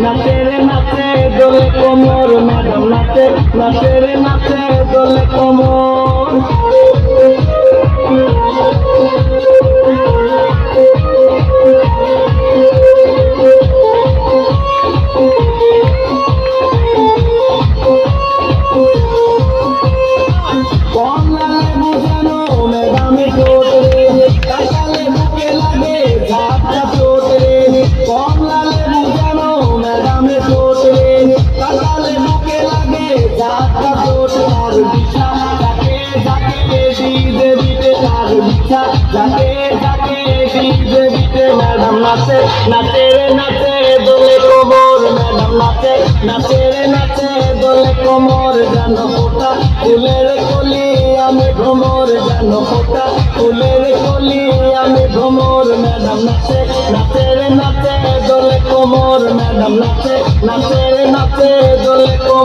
নাচে রে নাচে দোলে কোমর ম্যাডাম নাচে নাচে রে নাচে দোলে কোমর যাকে যাকে ডিজে দিতে ম্যাডাম নাচে নাচে রে নাচে দোলে কোমর ম্যাডাম নাচে নাচে রে নাচে দোলে কোমর যেন ফোটা ফুলের কলি আমি ভ্রমর যেন ফোটা ফুলের কলি আমি ভ্রমর ম্যাডাম নাচে নাচে রে নাচে দোলে কোমর ম্যাডাম নাচে নাচে রে নাচে দোলে কোমর